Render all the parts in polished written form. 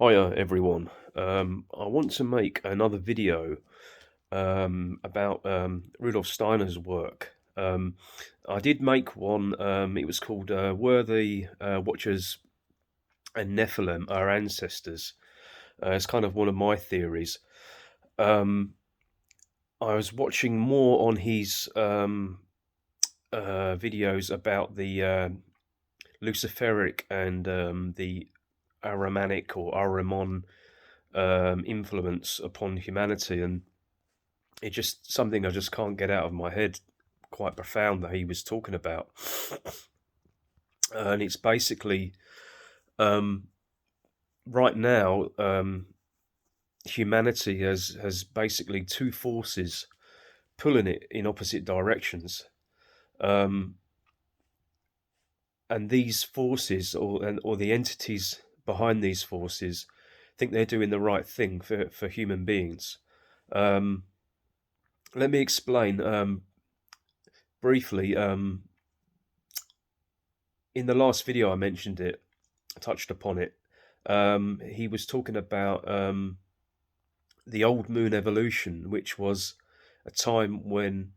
Hiya everyone. I want to make another video about Rudolf Steiner's work. I did make one. It was called "Were the Watchers and Nephilim Our Ancestors?" It's kind of one of my theories. Um, I was watching more on his videos about the Luciferic and the Ahrimanic or Ahriman influence upon humanity, and it's just something I just can't get out of my head. Quite profound that he was talking about, and it's basically um, right now humanity has basically two forces pulling it in opposite directions, um, and these forces or the entities behind these forces think they're doing the right thing for human beings. Um, Let me explain briefly. In the last video, I mentioned it, touched upon it. He was talking about the old moon evolution, which was a time when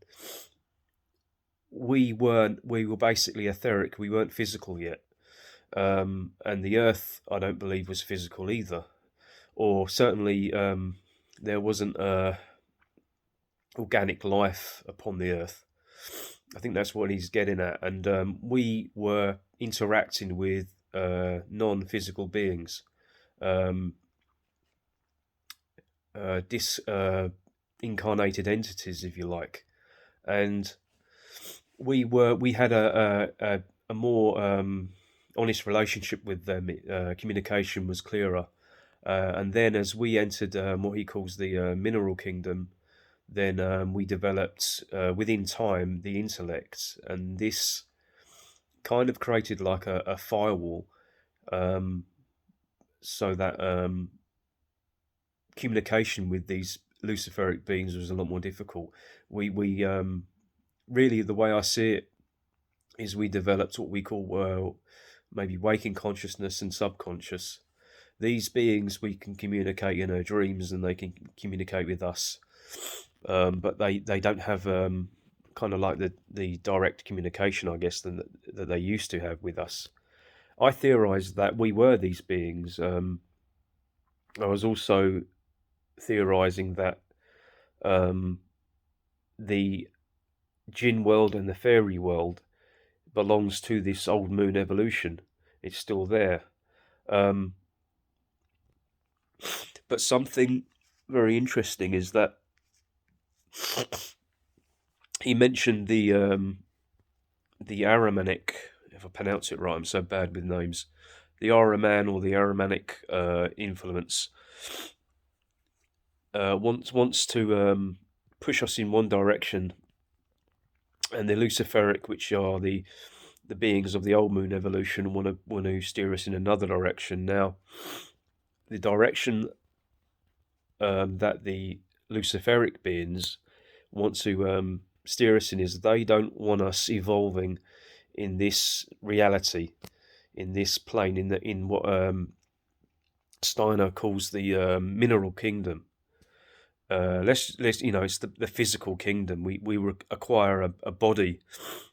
we were basically etheric, we weren't physical yet. And the Earth, I don't believe, was physical either, or certainly there wasn't organic life upon the Earth. I think that's what he's getting at. And we were interacting with non-physical beings, um, incarnated entities, if you like. And we had a more honest relationship with them. Communication was clearer. And then as we entered what he calls the mineral kingdom, then we developed within time the intellect, and this kind of created like a firewall, um, so that communication with these Luciferic beings was a lot more difficult. We really, the way I see it is we developed what we call maybe waking consciousness and subconscious. These beings, we can communicate in our dreams, and they can communicate with us, but they don't have kind of like the direct communication, I guess, that they used to have with us. I theorized that we were these beings. I was also theorizing that um, the Jinn world and the fairy world belongs to this old moon evolution. It's still there. Um, but something very interesting is that he mentioned the Ahrimanic, if I pronounce it right, I'm so bad with names, the Ahriman or the Ahrimanic influence wants to push us in one direction, and the Luciferic, which are the beings of the old moon evolution, want to steer us in another direction. Now, the direction that the Luciferic beings want to steer us in is they don't want us evolving in this reality, in this plane, in what Steiner calls the mineral kingdom. Let's it's the physical kingdom. We acquire a body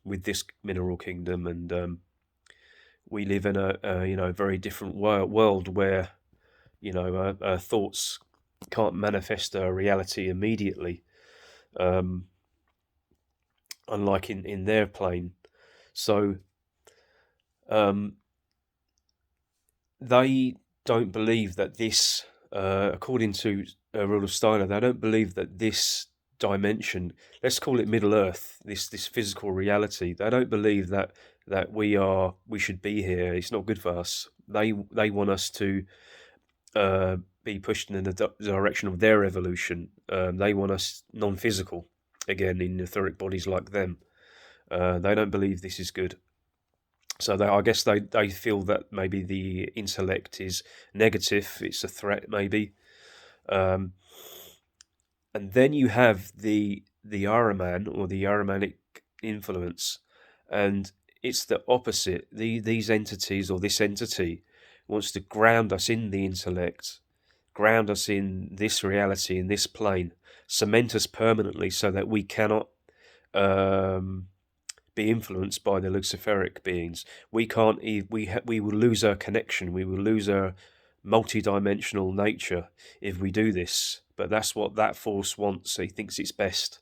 with this mineral kingdom, and we live in a very different world where our thoughts can't manifest a reality immediately, um, unlike in their plane. So um, they don't believe that this, according to Rudolf Steiner, they don't believe that this dimension, let's call it Middle Earth, this physical reality, they don't believe that we should be here. It's not good for us. They want us to be pushed in the direction of their evolution. They want us non-physical, again, in etheric bodies like them. They don't believe this is good. So I guess they feel that maybe the intellect is negative, it's a threat maybe. Um, and then you have the Ahriman or the Ahrimanic influence, and it's the opposite. These entities or this entity wants to ground us in the intellect, ground us in this reality, in this plane, cement us permanently so that we cannot be influenced by the Luciferic beings. We can't. We will lose our connection. We will lose our multi-dimensional nature if we do this. But that's what that force wants. He thinks it's best.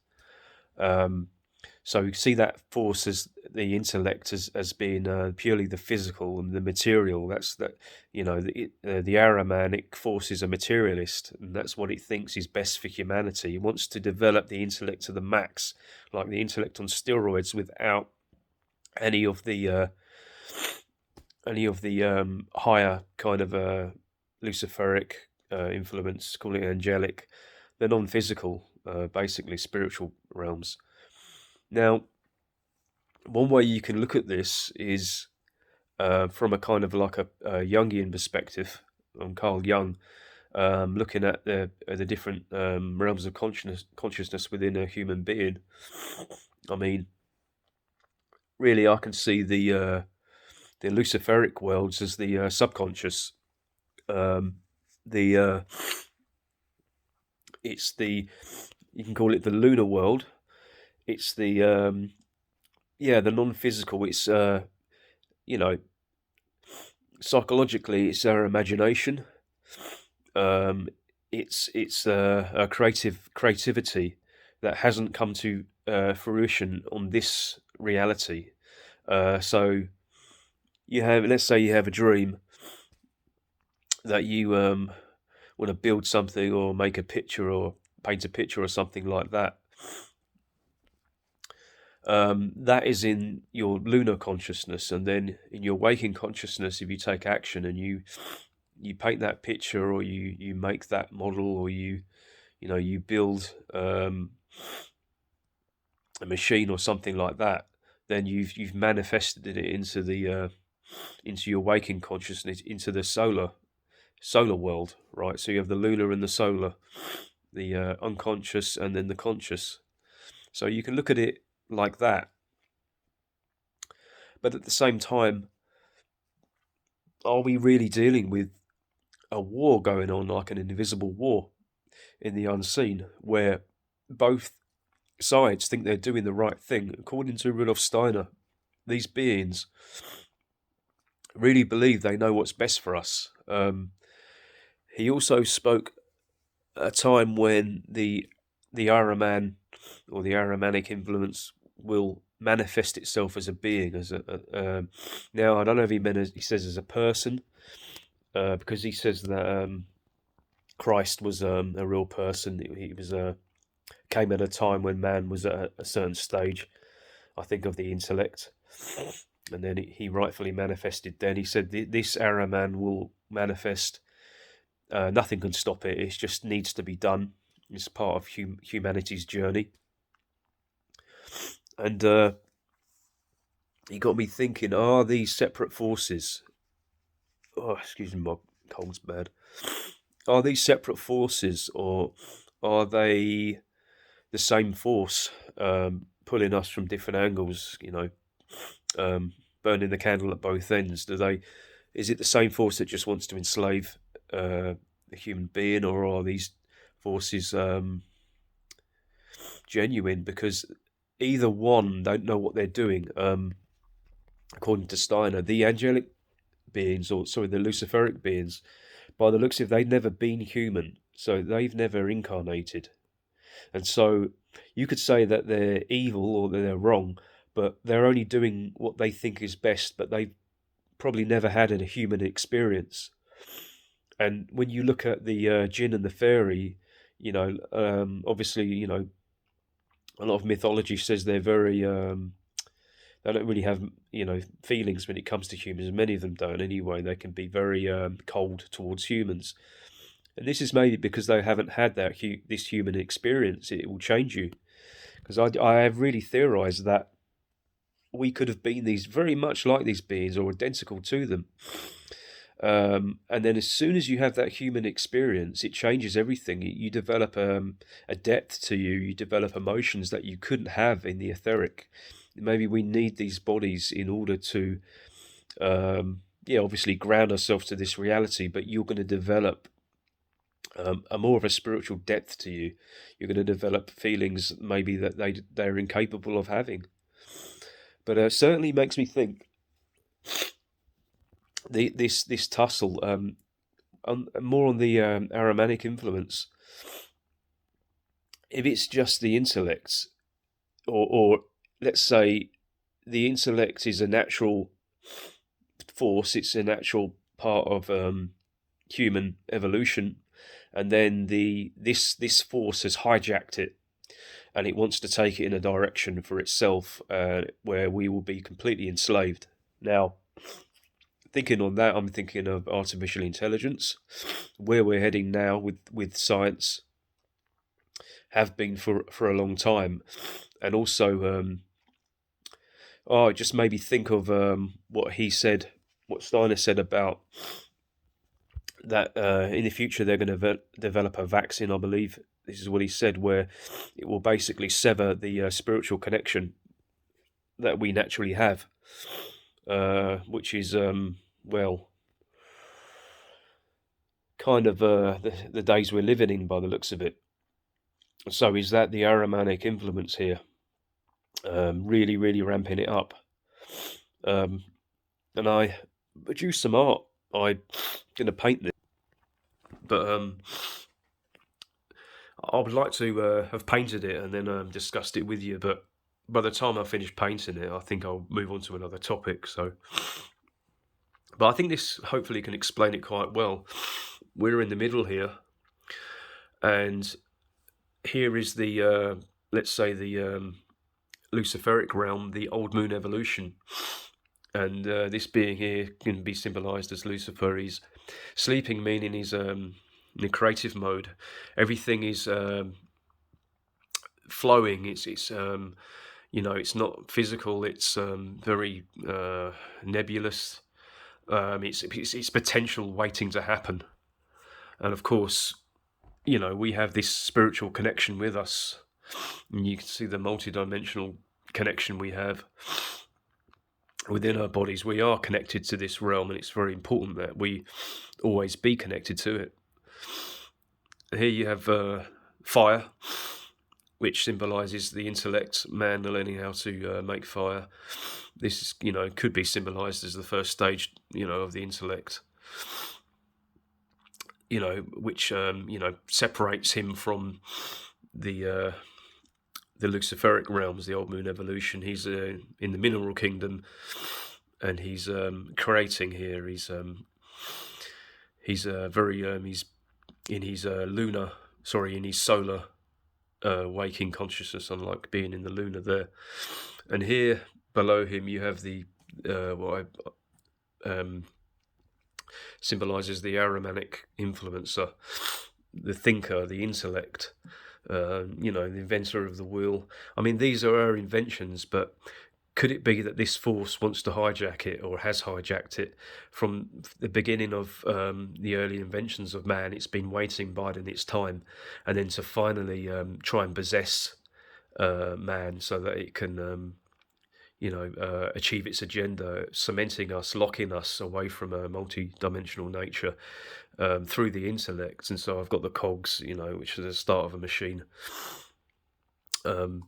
So we see that force as the intellect as being purely the physical and the material. That's that. The Ahrimanic force is a materialist, and that's what it thinks is best for humanity. It wants to develop the intellect to the max, like the intellect on steroids, without any of the higher kind of Luciferic influence, call it angelic. They're non-physical, basically spiritual realms. Now, one way you can look at this is from a kind of like a Jungian perspective, on Carl Jung, looking at the different realms of consciousness within a human being. I mean, really, I can see the Luciferic worlds as the subconscious. It's the, you can call it the lunar world. It's the the non-physical. It's psychologically, it's our imagination. It's a creativity that hasn't come to fruition on this reality. So let's say you have a dream that you want to build something or make a picture or paint a picture or something like that. That is in your lunar consciousness, and then in your waking consciousness, if you take action and you paint that picture, or you make that model, or you build a machine or something like that, then you've manifested it into the into your waking consciousness, into the solar world, right? So you have the lunar and the solar, the unconscious and then the conscious. So you can look at it like that. But at the same time, are we really dealing with a war going on, like an invisible war in the unseen, where both sides think they're doing the right thing? According to Rudolf Steiner, these beings really believe they know what's best for us. He also spoke at a time when the Ahriman or the Ahrimanic influence will manifest itself as a being, as now I don't know if he says as a person, because he says that Christ was a real person. He was came at a time when man was at a certain stage, I think, of the intellect, and then he rightfully manifested. Then he said this Ahriman will manifest. Nothing can stop it. It just needs to be done. It's part of humanity's journey. And he got me thinking, are these separate forces? Oh, excuse me, my cold's bad. Are these separate forces, or are they the same force pulling us from different angles, burning the candle at both ends? Is it the same force that just wants to enslave the human being, or are these forces genuine? Because either one don't know what they're doing. According to Steiner, the angelic beings, the Luciferic beings, by the looks of it, they've never been human, so they've never incarnated. And so you could say that they're evil or they're wrong, but they're only doing what they think is best, but they've probably never had a human experience. And when you look at the jinn and the fairy, obviously, a lot of mythology says they're very, they don't really have, feelings when it comes to humans. Many of them don't anyway. They can be very cold towards humans. And this is maybe because they haven't had this human experience. It will change you. Because I have really theorized that we could have been very much like these beings or identical to them. And then as soon as you have that human experience, it changes everything. You develop a depth to you. You develop emotions that you couldn't have in the etheric. Maybe we need these bodies in order to obviously ground ourselves to this reality, but you're going to develop a more of a spiritual depth to you. You're going to develop feelings maybe that they're incapable of having. But certainly makes me think this tussle more on the Ahrimanic influence. If it's just the intellect, or let's say the intellect is a natural force, it's a natural part of human evolution, and then this force has hijacked it, and it wants to take it in a direction for itself where we will be completely enslaved. Now, thinking on that, I'm thinking of artificial intelligence, where we're heading now with science, have been for a long time, and also just maybe think of what Steiner said about that in the future they're going to develop a vaccine, I believe. This is what he said, where it will basically sever the spiritual connection that we naturally have, which is, kind of the days we're living in by the looks of it. So is that the Ahrimanic influence here? Really, really ramping it up. And I produced some art. I'm going to paint this, but I would like to have painted it and then discussed it with you. But by the time I finish painting it, I think I'll move on to another topic. So, but I think this hopefully can explain it quite well. We're in the middle here, and here is the let's say the Luciferic realm, the old moon evolution. And this being here can be symbolized as Lucifer. He's sleeping, meaning he's in a creative mode. Everything is flowing. It's it's not physical. It's very nebulous. It's potential waiting to happen. And of course, we have this spiritual connection with us. And you can see the multidimensional connection we have within our bodies. We are connected to this realm, and it's very important that we always be connected to it. Here you have fire, which symbolizes the intellect, man learning how to make fire. This is, could be symbolized as the first stage, of the intellect, which separates him from the Luciferic realms, the old moon evolution. He's in the mineral kingdom, and he's creating here. He's in his in his solar waking consciousness, unlike being in the lunar there. And here below him you have the symbolizes the Ahrimanic influencer, the thinker, the intellect. The inventor of the wheel. I mean, these are our inventions, but could it be that this force wants to hijack it, or has hijacked it from the beginning of the early inventions of man? It's been waiting, biding its time, and then to finally try and possess man so that it can, achieve its agenda, cementing us, locking us away from a multi-dimensional nature. Through the intellect. And so I've got the cogs, which is the start of a machine, and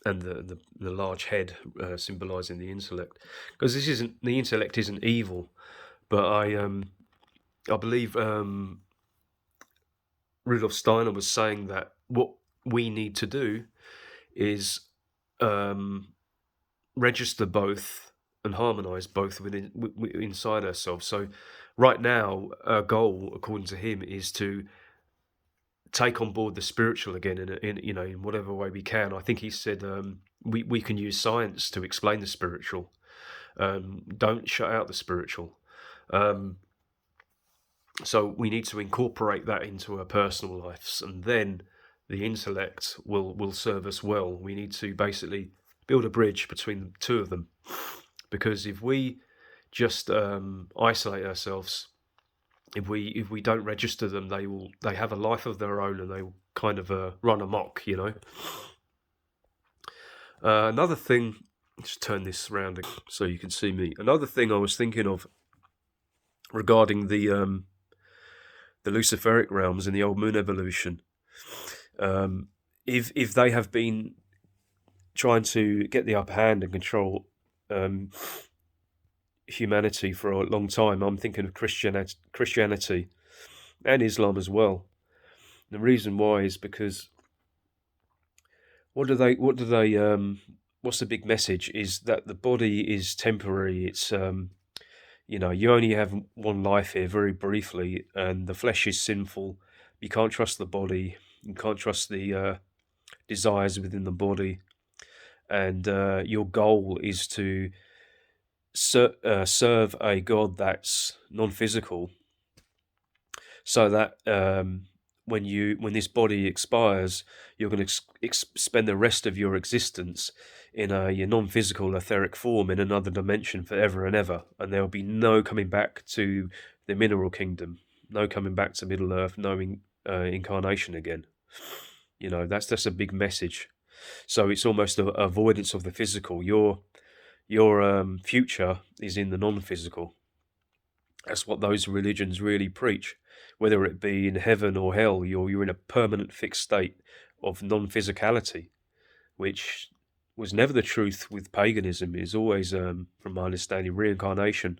the large head symbolizing the intellect, because the intellect isn't evil, but I believe Rudolf Steiner was saying that what we need to do is register both and harmonize both inside ourselves. So right now, our goal, according to him, is to take on board the spiritual again in whatever way we can. I think he said we can use science to explain the spiritual. Don't shut out the spiritual. So we need to incorporate that into our personal lives, and then the intellect will serve us well. We need to basically build a bridge between the two of them, because if we just isolate ourselves, if we don't register them, they have a life of their own, and they will kind of run amok. Another thing Just turn this round so you can see me. Another thing I was thinking of regarding the Luciferic realms in the old moon evolution, if they have been trying to get the upper hand and control humanity for a long time, I'm thinking of Christianity and Islam as well. The reason why is because what's the big message is that the body is temporary. It's you only have one life here, very briefly, and the flesh is sinful. You can't trust the body. You can't trust the desires within the body, and your goal is to serve a God that's non-physical, so that when this body expires, you're going to spend the rest of your existence in your non-physical etheric form in another dimension forever and ever, and there will be no coming back to the mineral kingdom, no coming back to Middle Earth, no incarnation again. That's a big message. So it's almost an avoidance of the physical. Your future is in the non-physical. That's what those religions really preach. Whether it be in heaven or hell, you're in a permanent fixed state of non-physicality, which was never the truth with paganism. It's always, from my understanding, reincarnation.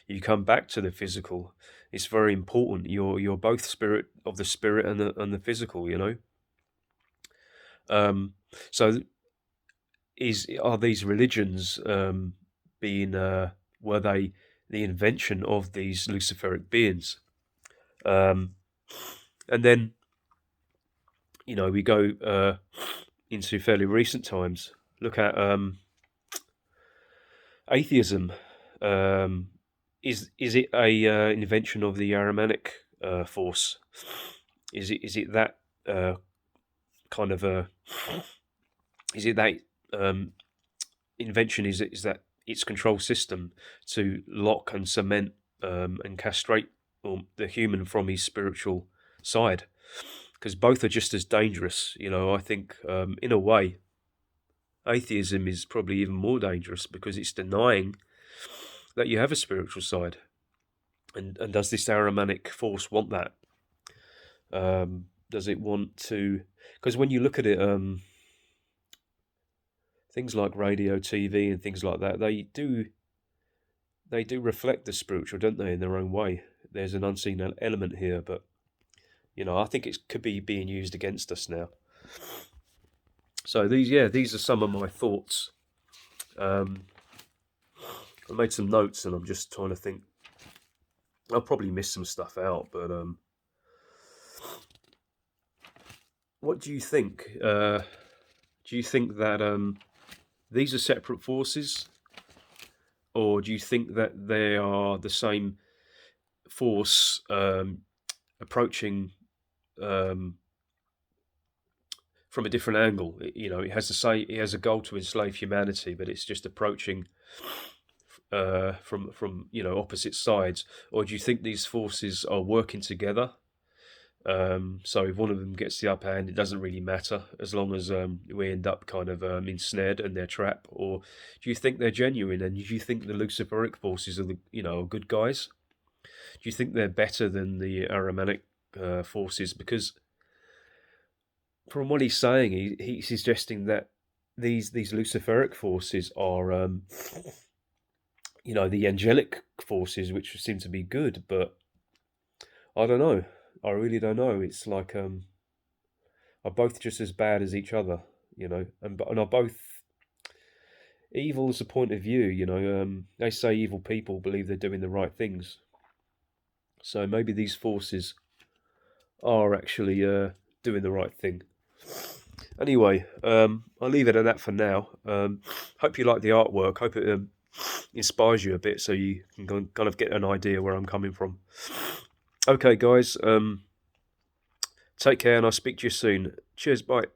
You come back to the physical. It's very important. You're both spirit of the spirit and the physical. So are these religions were they the invention of these Luciferic beings? And then we go into fairly recent times. Look at atheism. Is it a invention of the Ahrimanic force? Is it that kind of a? Is it that invention? Is that its control system to lock and cement and castrate the human from his spiritual side? Because both are just as dangerous. I think in a way, atheism is probably even more dangerous because it's denying that you have a spiritual side. And does this Ahrimanic force want that? Does it want to? Because when you look at it, things like radio, TV, and things like that, they do reflect the spiritual, don't they, in their own way? There's an unseen element here, but I think it could be being used against us now. So these are some of my thoughts. I made some notes, and I'm just trying to think. I'll probably miss some stuff out, but what do you think? Do you think that these are separate forces, or do you think that they are the same force approaching from a different angle? It has a goal to enslave humanity, but it's just approaching from opposite sides. Or do you think these forces are working together? So if one of them gets the upper hand, it doesn't really matter as long as we end up kind of ensnared in their trap. Or do you think they're genuine? And do you think the Luciferic forces are good guys? Do you think they're better than the Ahrimanic forces? Because from what he's saying, he's suggesting that these Luciferic forces are the angelic forces, which seem to be good, but I don't know. I really don't know. It's like are both just as bad as each other, and are both evil as a point of view. They say evil people believe they're doing the right things, so maybe these forces are actually doing the right thing. Anyway, I'll leave it at that for now. Hope you like the artwork. Hope it inspires you a bit, so you can kind of get an idea where I'm coming from. Okay, guys, take care, and I'll speak to you soon. Cheers, bye.